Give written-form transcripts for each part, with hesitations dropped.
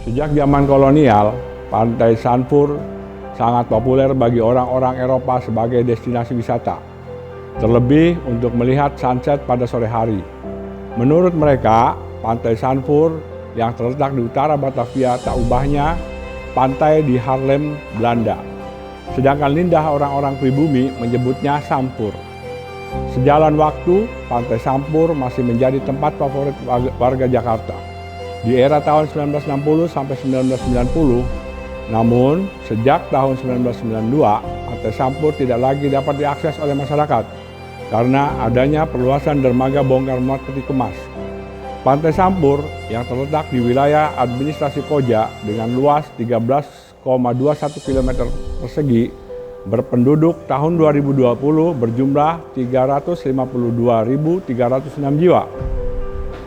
Sejak zaman kolonial, Pantai Sanur sangat populer bagi orang-orang Eropa sebagai destinasi wisata, terlebih untuk melihat sunset pada sore hari. Menurut mereka, Pantai Sanur yang terletak di utara Batavia tak ubahnya pantai di Haarlem, Belanda. Sedangkan lidah orang-orang pribumi menyebutnya Sampur. Sejalan waktu, Pantai Sampur masih menjadi tempat favorit warga Jakarta di era tahun 1960 sampai 1990. Namun, sejak tahun 1992, Pantai Sampur tidak lagi dapat diakses oleh masyarakat karena adanya perluasan dermaga bongkar muat peti kemas. Pantai Sampur yang terletak di wilayah administrasi Koja dengan luas 13,21 km persegi berpenduduk tahun 2020 berjumlah 352.306 jiwa.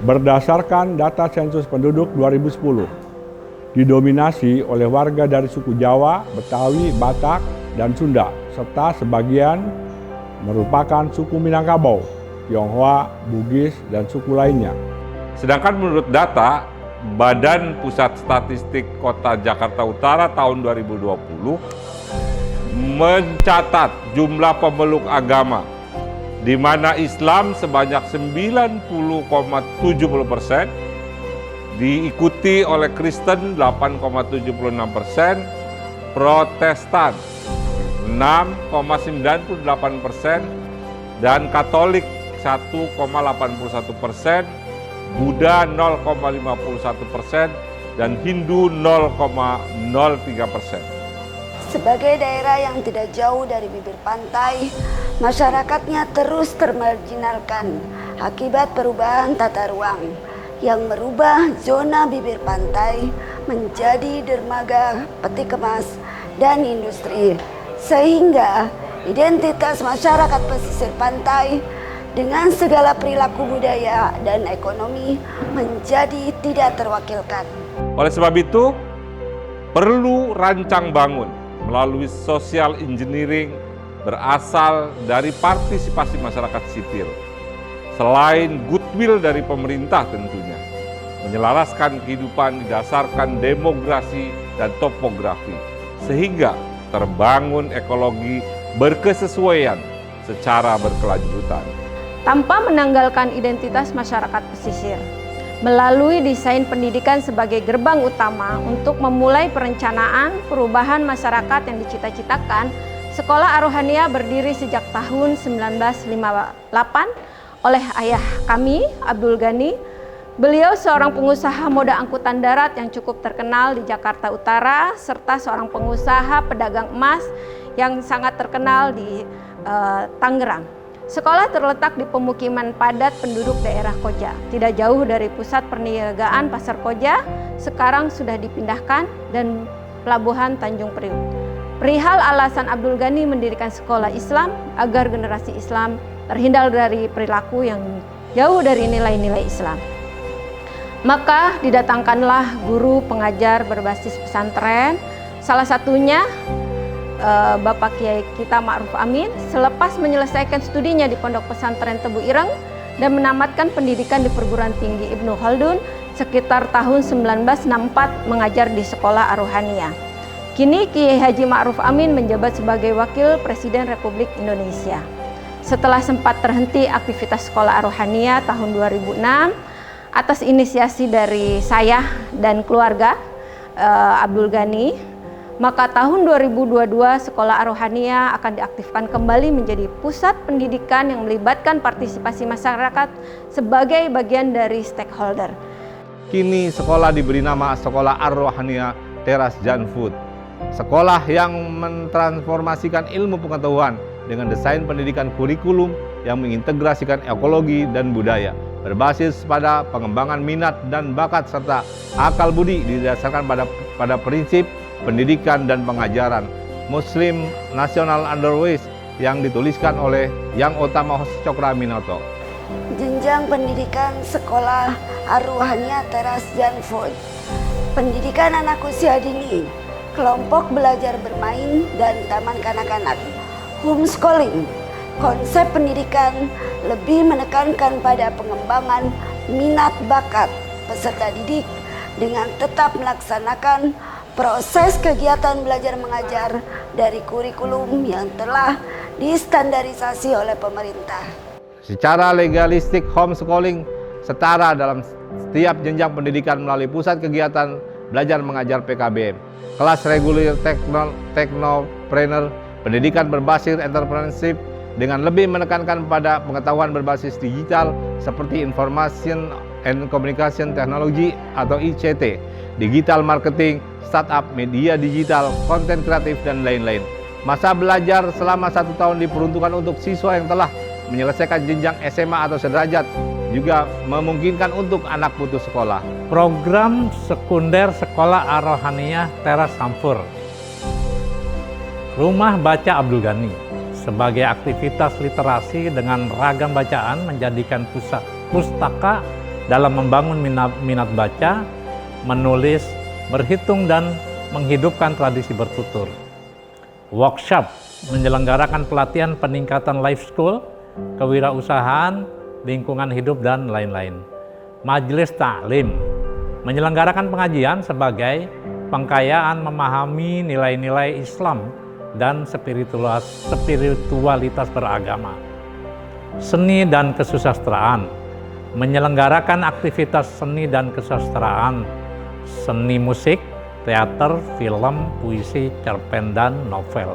Berdasarkan data sensus penduduk 2010, didominasi oleh warga dari suku Jawa, Betawi, Batak, dan Sunda, serta sebagian merupakan suku Minangkabau, Tionghoa, Bugis, dan suku lainnya. Sedangkan menurut data Badan Pusat Statistik Kota Jakarta Utara tahun 2020 mencatat jumlah pemeluk agama di mana Islam sebanyak 90,70%, diikuti oleh Kristen 8,76%, Protestan 6,98%, dan Katolik 1,81%, Buddha 0,51%, dan Hindu 0,03%. Sebagai daerah yang tidak jauh dari bibir pantai, masyarakatnya terus termarginalkan akibat perubahan tata ruang yang merubah zona bibir pantai menjadi dermaga peti kemas dan industri, sehingga identitas masyarakat pesisir pantai dengan segala perilaku budaya dan ekonomi menjadi tidak terwakilkan. Oleh sebab itu, perlu rancang bangun melalui social engineering berasal dari partisipasi masyarakat sipil. Selain goodwill dari pemerintah tentunya, menyelaraskan kehidupan didasarkan demografi dan topografi, sehingga terbangun ekologi berkesesuaian secara berkelanjutan. Tanpa menanggalkan identitas masyarakat pesisir, melalui desain pendidikan sebagai gerbang utama untuk memulai perencanaan perubahan masyarakat yang dicita-citakan, Sekolah Ar-Rohaniah berdiri sejak tahun 1958 oleh ayah kami, Abdul Ghani. Beliau seorang pengusaha moda angkutan darat yang cukup terkenal di Jakarta Utara, serta seorang pengusaha pedagang emas yang sangat terkenal di Tangerang. Sekolah terletak di pemukiman padat penduduk daerah Koja, tidak jauh dari pusat perniagaan Pasar Koja, sekarang sudah dipindahkan, dan Pelabuhan Tanjung Priuk. Perihal alasan Abdul Ghani mendirikan sekolah Islam agar generasi Islam terhindar dari perilaku yang jauh dari nilai-nilai Islam. Maka didatangkanlah guru pengajar berbasis pesantren, salah satunya Bapak Kiai kita Ma'ruf Amin, selepas menyelesaikan studinya di Pondok Pesantren Tebu Ireng dan menamatkan pendidikan di Perguruan Tinggi Ibnu Khaldun sekitar tahun 1964 mengajar di Sekolah Ar-Rohaniah. Kini Kiai Haji Ma'ruf Amin menjabat sebagai Wakil Presiden Republik Indonesia. Setelah sempat terhenti aktivitas Sekolah Ar-Rohaniah tahun 2006 atas inisiasi dari saya dan keluarga Abdul Ghani, maka tahun 2022 Sekolah Ar-Rohaniah akan diaktifkan kembali menjadi pusat pendidikan yang melibatkan partisipasi masyarakat sebagai bagian dari stakeholder. Kini sekolah diberi nama Sekolah Ar-Rohaniah Teras Janfood. Sekolah yang mentransformasikan ilmu pengetahuan dengan desain pendidikan kurikulum yang mengintegrasikan ekologi dan budaya, berbasis pada pengembangan minat dan bakat serta akal budi didasarkan pada prinsip pendidikan dan pengajaran Muslim National Underways yang dituliskan oleh Yang Utama Cokroaminoto. Jenjang pendidikan Sekolah Ar-Rohaniah Teras Janfood, pendidikan anak usia dini, kelompok belajar bermain dan taman kanak-kanak, homeschooling. Konsep pendidikan lebih menekankan pada pengembangan minat bakat peserta didik dengan tetap melaksanakan proses kegiatan belajar mengajar dari kurikulum yang telah distandarisasi oleh pemerintah. Secara legalistik, homeschooling setara dalam setiap jenjang pendidikan melalui pusat kegiatan belajar mengajar PKBM, kelas reguler teknopreneur, pendidikan berbasis entrepreneurship dengan lebih menekankan pada pengetahuan berbasis digital seperti Information and Communication Technology atau ICT, digital marketing, startup, media digital, konten kreatif, dan lain-lain. Masa belajar selama 1 tahun diperuntukkan untuk siswa yang telah menyelesaikan jenjang SMA atau sederajat, juga memungkinkan untuk anak putus sekolah. Program sekunder Sekolah Ar-Rohaniyah Teras Sanfur, Rumah Baca Abdul Ghani, sebagai aktivitas literasi dengan ragam bacaan menjadikan pusat pustaka dalam membangun minat baca, menulis, berhitung, dan menghidupkan tradisi bertutur. Workshop menyelenggarakan pelatihan peningkatan life skill, kewirausahaan, lingkungan hidup, dan lain-lain. Majelis Ta'lim menyelenggarakan pengajian sebagai pengkayaan memahami nilai-nilai Islam dan spiritualitas beragama. Seni dan kesusastraan menyelenggarakan aktivitas seni dan kesusastraan, seni musik, teater, film, puisi, cerpen, dan novel.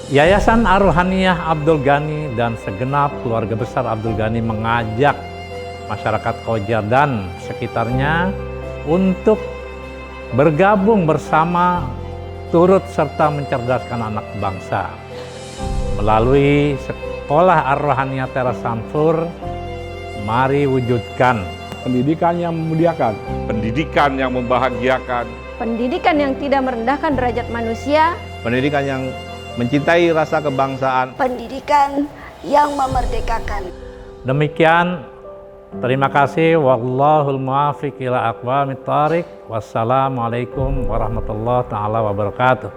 Yayasan Ar-Rohaniyah Abdul Ghani dan segenap keluarga besar Abdul Ghani mengajak masyarakat Koja dan sekitarnya untuk bergabung bersama, turut serta mencerdaskan anak bangsa. Melalui Sekolah Ar-Rohaniyah Teras Sanfur, mari wujudkan pendidikan yang memuliakan, Pendidikan yang membahagiakan, pendidikan yang tidak merendahkan derajat manusia, Pendidikan yang mencintai rasa kebangsaan. Pendidikan yang memerdekakan. Demikian, terima kasih. Wallahul muwaffiq ila aqwamit thariq. Wassalamualaikum warahmatullahi taala wabarakatuh.